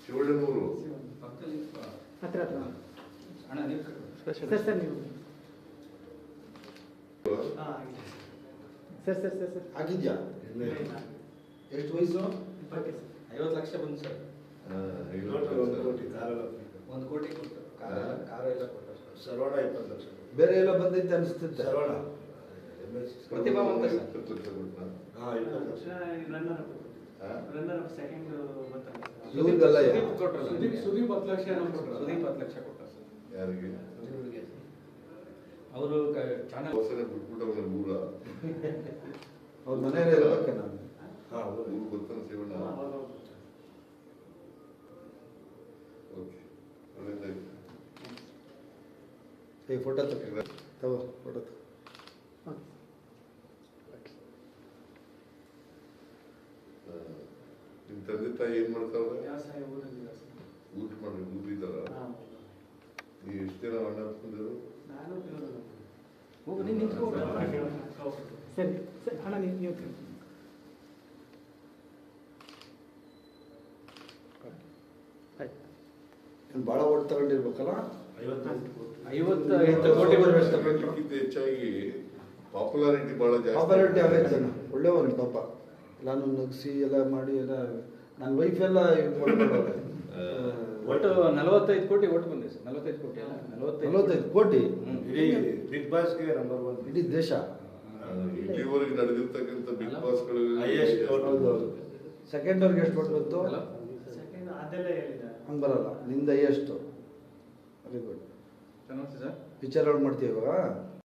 ಶಿವಳ್ಳನೂರು ಹತ್ರ ಹತ್ರ ಅಣ್ಣ ನೀವು ಸರ್ ಸರ್ ನೀವು ಸರ್ ಸರ್ ಸರ್ ಸರ್ ಆಗಿದ್ಯಾ ಎಷ್ಟು ವಯಸ್ಸು 50 ಲಕ್ಷ ಬಂತು ಸರ್. 1 ಕೋಟಿ ಕಾರಲ್ಲ 1 ಕೋಟಿ ಕೊಟ್ಟು ಕಾರು ಎಲ್ಲ ಕೊಟ್ಟು ಸರ್ವಣ 20 ಲಕ್ಷ ಬೇರೆ ಎಲ್ಲ ಬಂದೈತೆ ಅನಿಸ್ತಿದ್ದೆ ಸರ್ವಣ ಪ್ರತಿಭಾವಂತ ಸರ್. 20 ಲಕ್ಷ ರನ್ನರ್ ಸೆಕೆಂಡ್ ಇವ್ರಿಗೆಲ್ಲ ಸುದೀಪ್ 10 ಲಕ್ಷ ಸುದೀಪ್ 10 ಲಕ್ಷ ಕೊಟ್ಟ ಸರ್. ಯಾರಿಗೆ ಅವರು ಚಾನಲ್ ಹೊಸನೆ ಬಿಟ್ಬಿಟ್ಟವನ ಊರ ಅವ್ರ ಮನೆಯಲ್ಲೇ ಇರ್ಬೇಕೆ ನಾನು ಊರು ಗೊತ್ತಾನ ಶಿವಣ್ಣ. ಓಕೆ ಒಳ್ಳೆದಾಯ್ತು. ಈ ಫೋಟೋ ತಗೋ ಫೋಟೋ ನಿಮ್ಮ ತಂದೆ ತಾಯಿ ಏನ್ ಮಾಡ್ತಾವ್ರೆ? ಊಟ ಮಾಡಿ ಊರಿದಾರ? ನೀವು ಎಷ್ಟು ಜನ ಅಣ್ಣ ಅನ್ಕೊಂಡಿದ್ರು? ಹೋಗು ನೀನು ನಿಂತ್ಕೋ ಸರಿ ಸರಿ ಅಣ್ಣ ನೀವು ಭಾಳ ಓಟ್ ತಗೊಂಡಿರ್ಬೇಕಲ್ಲ 58 ಕೋಟಿ ಅದಕ್ಕಿಂತ ಹೆಚ್ಚಾಗಿ ಪಾಪ್ಯುಲಾರಿಟಿ ಬಹಳ ಜಾಸ್ತಿ. ಪಾಪ್ಯುಲಾರಿಟಿ ಆಗೈತೆ ಒಳ್ಳೆಯವನು ಪಾಪ ನಾನು ನಗಿಸಿ ಎಲ್ಲ ಮಾಡಿ ಎಲ್ಲ ನನ್ನ ವೈಫ್ ಎಲ್ಲ ಇದು ಮಾಡ್ಕೊಂಡವ್ರೆ. ಒಟ್ಟು 45 ಕೋಟಿ ಓಟ್ ಬಂದಿದೆ ಸರ್. 45 ಕೋಟಿ ಅಲ್ಲ 45 ಕೋಟಿ ಇಡೀ ಬಿಗ್ ಬಾಸ್ಗೆ ನಂಬರ್ 1 ಇಡೀ ದೇಶ. ಇಲ್ಲಿವರೆಗೆ ನಡೆದಿರ್ತಕ್ಕಂಥ ಬಿಗ್ ಬಾಸ್ಗಳು Highest vote. ಹೌದು ಸೆಕೆಂಡ್ ಅವ್ರಿಗೆ ಎಷ್ಟು ಓಟ್ ಬಂತು? ಸೆಕೆಂಡ್ ಅದೆಲ್ಲ ಹೇಳಿದ ಹಂಗೆ ಬರಲ್ಲ ನಿಂದ ಎಷ್ಟು ವೆರಿ ಗುಡ್. ಚೆನ್ನಾಗಿ ಸರ್. ಪಿಕ್ಚರ್ ಔಟ್ ಮಾಡ್ತೀವಿ ಇವಾಗ